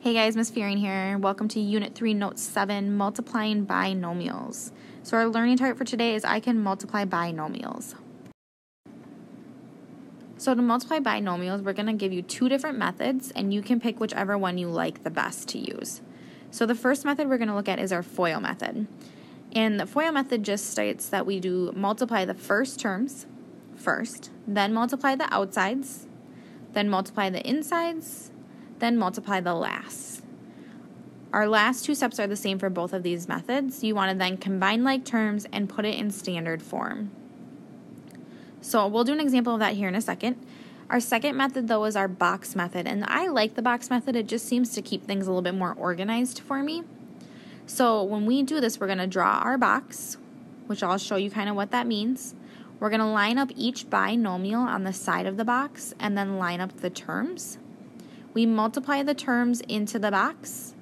Hey guys, Miss Fearing here. Welcome to Unit 3, Note 7, Multiplying Binomials. So our learning target for today is I can multiply binomials. So to multiply binomials, we're going to give you two different methods, and you can pick whichever one you like the best to use. So the first method we're going to look at is our FOIL method. And the FOIL method just states that we do multiply the first terms first, then multiply the outsides, then multiply the insides, then multiply the last. Our last two steps are the same for both of these methods. You want to then combine like terms and put it in standard form. So we'll do an example of that here in a second. Our second method, though, is our box method, and I like the box method. It just seems to keep things a little bit more organized for me. So when we do this, we're going to draw our box, which I'll show you kind of what that means. We're going to line up each binomial on the side of the box and then line up the terms. We multiply the terms into the box,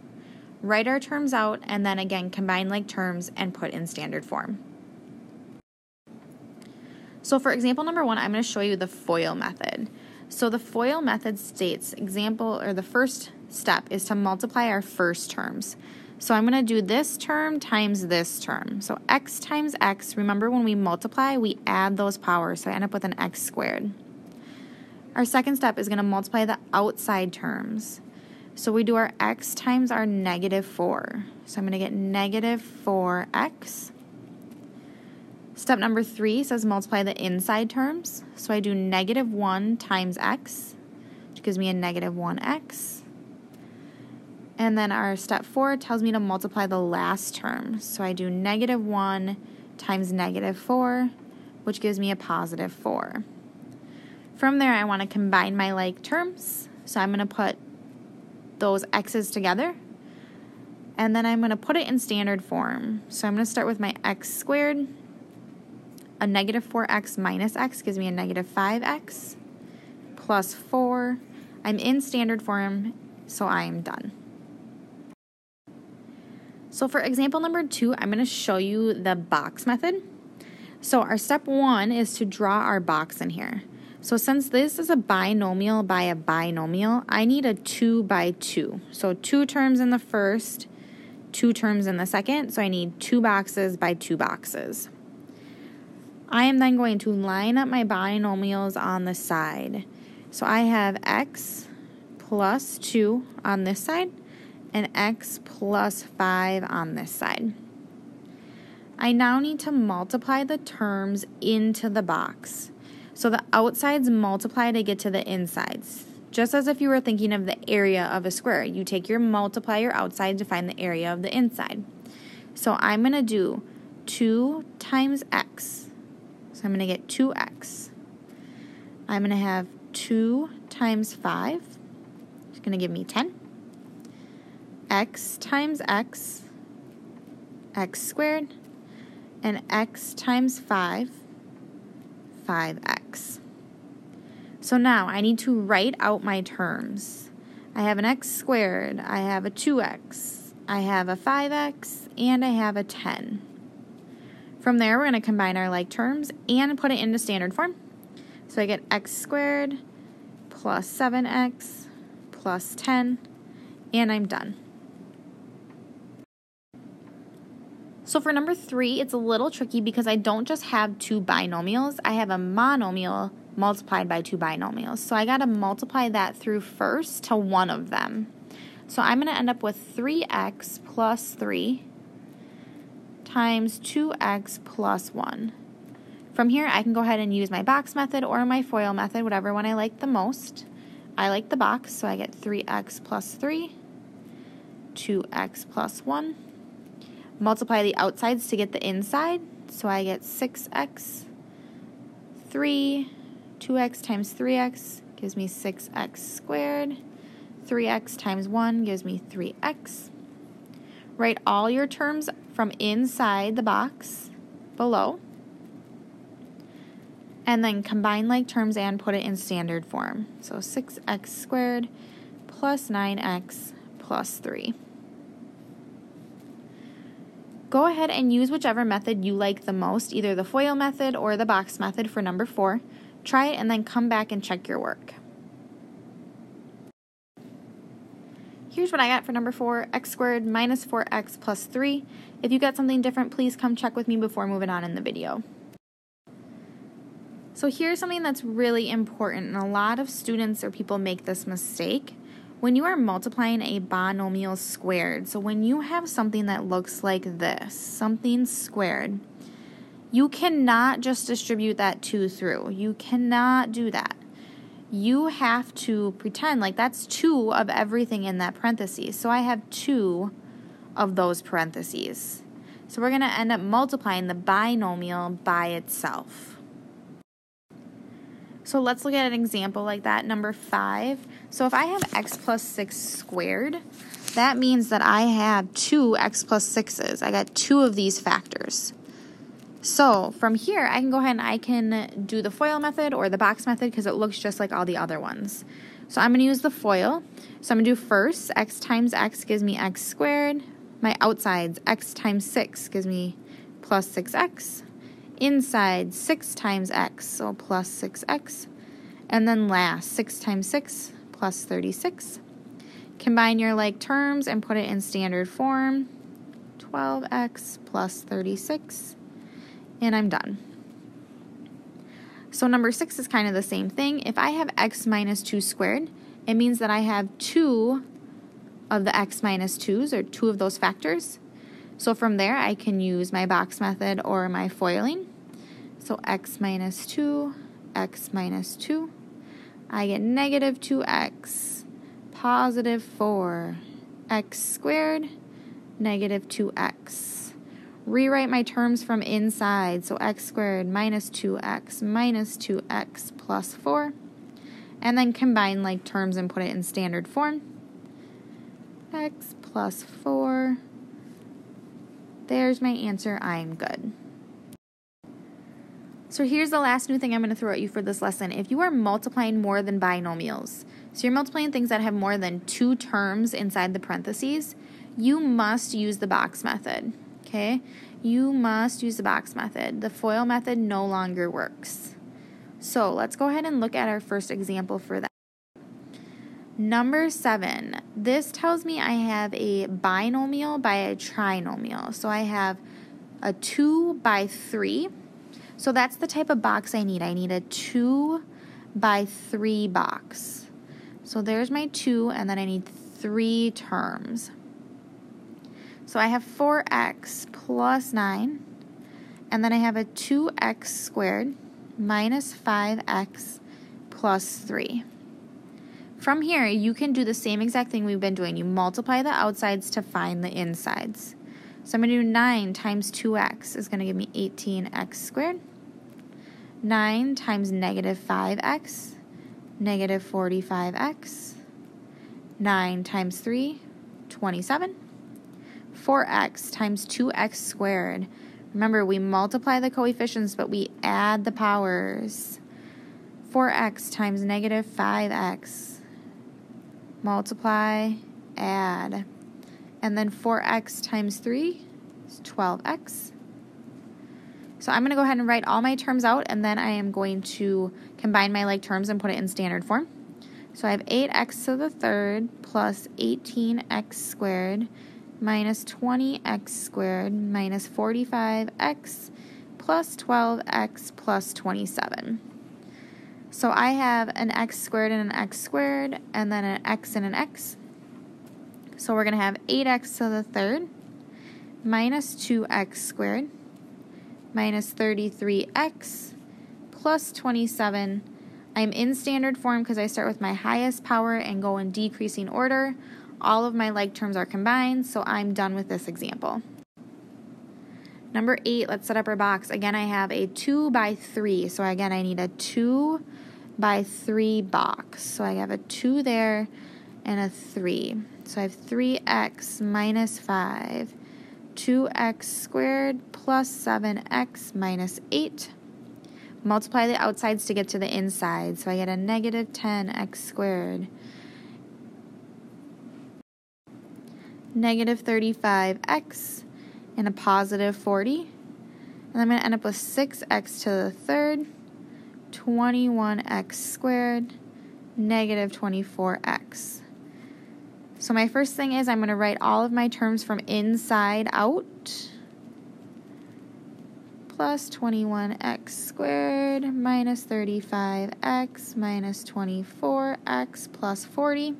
write our terms out, and then again combine like terms and put in standard form. So for example number 1, I'm going to show you the FOIL method. So the FOIL method states the first step is to multiply our first terms. So I'm going to do this term times this term. So x times x, remember when we multiply, we add those powers, so I end up with an x squared. Our second step is going to multiply the outside terms. So we do our x times our negative 4. So I'm going to get negative 4x. Step number 3 says multiply the inside terms. So I do negative 1 times x, which gives me a negative 1x. And then our step 4 tells me to multiply the last term. So I do negative 1 times negative 4, which gives me a positive 4. From there, I want to combine my like terms. So I'm going to put those x's together, and then I'm going to put it in standard form. So I'm going to start with my x squared. A negative 4x minus x gives me a negative 5x plus 4. I'm in standard form, so I am done. So for example number 2, I'm going to show you the box method. So our step 1 is to draw our box in here. So since this is a binomial by a binomial, I need a 2 by 2. So 2 terms in the first, 2 terms in the second, so I need 2 boxes by 2 boxes. I am then going to line up my binomials on the side. So I have x plus 2 on this side and x plus 5 on this side. I now need to multiply the terms into the box. So the outsides multiply to get to the insides. Just as if you were thinking of the area of a square. You take your multiply your outside to find the area of the inside. So I'm going to do 2 times x. So I'm going to get 2x. I'm going to have 2 times 5. It's going to give me 10. X times x, x squared. And x times 5, 5x. So now I need to write out my terms. I have an x squared, I have a 2x, I have a 5x, and I have a 10. From there, we're going to combine our like terms and put it into standard form. So I get x squared plus 7x plus 10, and I'm done. So for number 3, it's a little tricky because I don't just have 2 binomials. I have a monomial multiplied by 2 binomials. So I got to multiply that through first to one of them. So I'm going to end up with 3x plus 3 times 2x plus 1. From here, I can go ahead and use my box method or my FOIL method, whatever one I like the most. I like the box, so I get 3x plus 3, 2x plus 1. Multiply the outsides to get the inside, so I get 6x, 3, 2x times 3x gives me 6x squared, 3x times 1 gives me 3x. Write all your terms from inside the box below, and then combine like terms and put it in standard form. So 6x squared plus 9x plus 3. Go ahead and use whichever method you like the most, either the FOIL method or the box method for number 4. Try it and then come back and check your work. here's what I got for number 4, x squared minus 4x plus 3. If you got something different, please come check with me before moving on in the video. So here's something that's really important, and a lot of students or people make this mistake. When you are multiplying a binomial squared, so when you have something that looks like this, something squared, you cannot just distribute that 2 through. You cannot do that. You have to pretend like that's 2 of everything in that parentheses. So I have 2 of those parentheses. So we're going to end up multiplying the binomial by itself. So let's look at an example like that, number 5. So if I have x plus 6 squared, that means that I have 2 x plus 6's. I got 2 of these factors. So from here, I can go ahead and I can do the FOIL method or the box method because it looks just like all the other ones. So I'm going to use the FOIL. So I'm going to do first, x times x gives me x squared. My outsides, x times 6 gives me plus 6x. Inside, 6 times x, so plus 6x. And then last, 6 times 6 plus 36. Combine your like terms and put it in standard form. 12x plus 36. And I'm done. So number 6 is kind of the same thing. If I have x minus 2 squared, it means that I have 2 of the x minus 2's, or 2 of those factors. So from there, I can use my box method or my foiling. So x minus 2, x minus 2. I get negative 2x, positive 4, x squared, negative 2x. Rewrite my terms from inside. So x squared minus 2x plus 4. And then combine like terms and put it in standard form. X plus 4. There's my answer. I'm good. So here's the last new thing I'm going to throw at you for this lesson. If you are multiplying more than binomials, so you're multiplying things that have more than 2 terms inside the parentheses, you must use the box method, okay? You must use the box method. The FOIL method no longer works. So let's go ahead and look at our first example for that. Number 7, this tells me I have a binomial by a trinomial. So I have a 2 by 3. So that's the type of box I need. I need a 2 by 3 box. So there's my 2, and then I need 3 terms. So I have 4x plus 9, and then I have a 2x squared minus 5x plus 3. From here, you can do the same exact thing we've been doing. You multiply the outsides to find the insides. So I'm going to do 9 times 2x is going to give me 18x squared. 9 times negative 5x, negative 45x. 9 times 3, 27. 4x times 2x squared. Remember, we multiply the coefficients, but we add the powers. 4x times negative 5x. Multiply, add. And then 4x times 3 is 12x. So I'm going to go ahead and write all my terms out, and then I am going to combine my like terms and put it in standard form. So I have 8x to the third plus 18x squared minus 20x squared minus 45x plus 12x plus 27. So I have an x squared and an x squared, and then an x and an x. So we're going to have 8x to the third minus 2x squared minus 33x plus 27. I'm in standard form because I start with my highest power and go in decreasing order. All of my like terms are combined, so I'm done with this example. Number 8, let's set up our box. Again, I have a 2 by 3. So again, I need a 2 by 3 box. So I have a 2 there and a 3. So I have 3x minus 5, 2x squared plus 7x minus 8. Multiply the outsides to get to the inside. So I get a negative 10x squared, negative 35x, and a positive 40. And I'm going to end up with 6x to the third, 21x squared, negative 24x. So my first thing is I'm going to write all of my terms from inside out. Plus 21x squared minus 35x minus 24x plus 40.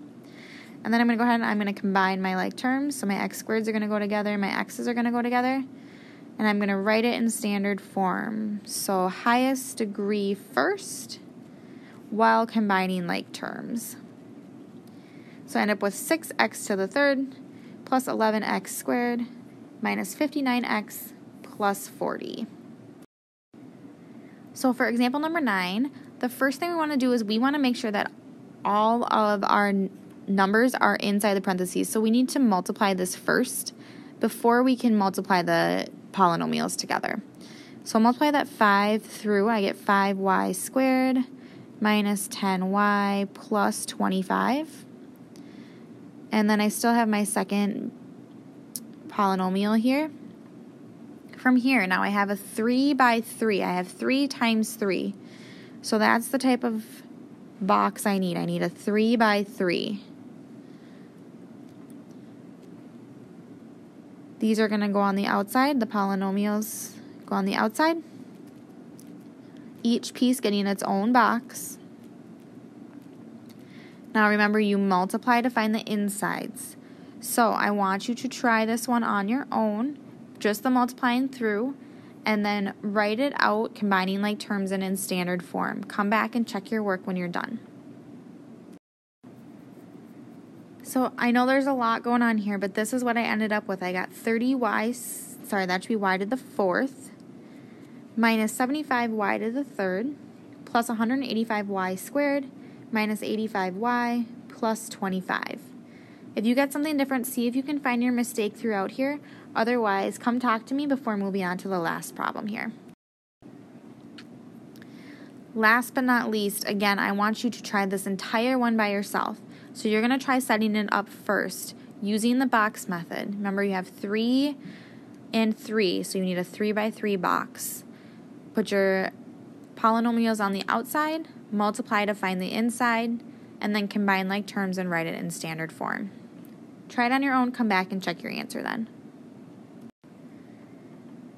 And then I'm going to go ahead and I'm going to combine my like terms. So my x squareds are going to go together, my x's are going to go together. And I'm going to write it in standard form. So highest degree first while combining like terms. So I end up with 6x to the third plus 11x squared minus 59x plus 40. So for example number 9, the first thing we want to do is we want to make sure that all of our numbers are inside the parentheses. So we need to multiply this first before we can multiply the polynomials together. So I'll multiply that 5 through, I get 5y squared minus 10y plus 25. And then I still have my second polynomial here. From here, now I have a 3 by 3. I have 3 times 3. So that's the type of box I need. I need a 3 by 3. These are going to go on the outside. The polynomials go on the outside. Each piece getting its own box. Now remember, you multiply to find the insides. So I want you to try this one on your own, just the multiplying through, and then write it out, combining like terms and in standard form. Come back and check your work when you're done. So I know there's a lot going on here, but this is what I ended up with. I got 30y, that should be y to the fourth, minus 75y to the third, plus 185y squared, minus 85y, plus 25. If you get something different, see if you can find your mistake throughout here. Otherwise, come talk to me before moving on to the last problem here. Last but not least, again, I want you to try this entire one by yourself. So you're going to try setting it up first using the box method. Remember, you have 3 and 3, so you need a 3 by 3 box. Put your polynomials on the outside, multiply to find the inside, and then combine like terms and write it in standard form. Try it on your own, come back and check your answer then.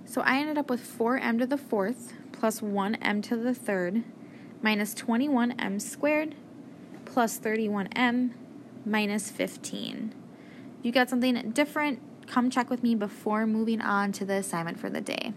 So I ended up with 4m to the fourth plus 1m to the third minus 21m squared plus 31m minus 15. If you got something different, come check with me before moving on to the assignment for the day.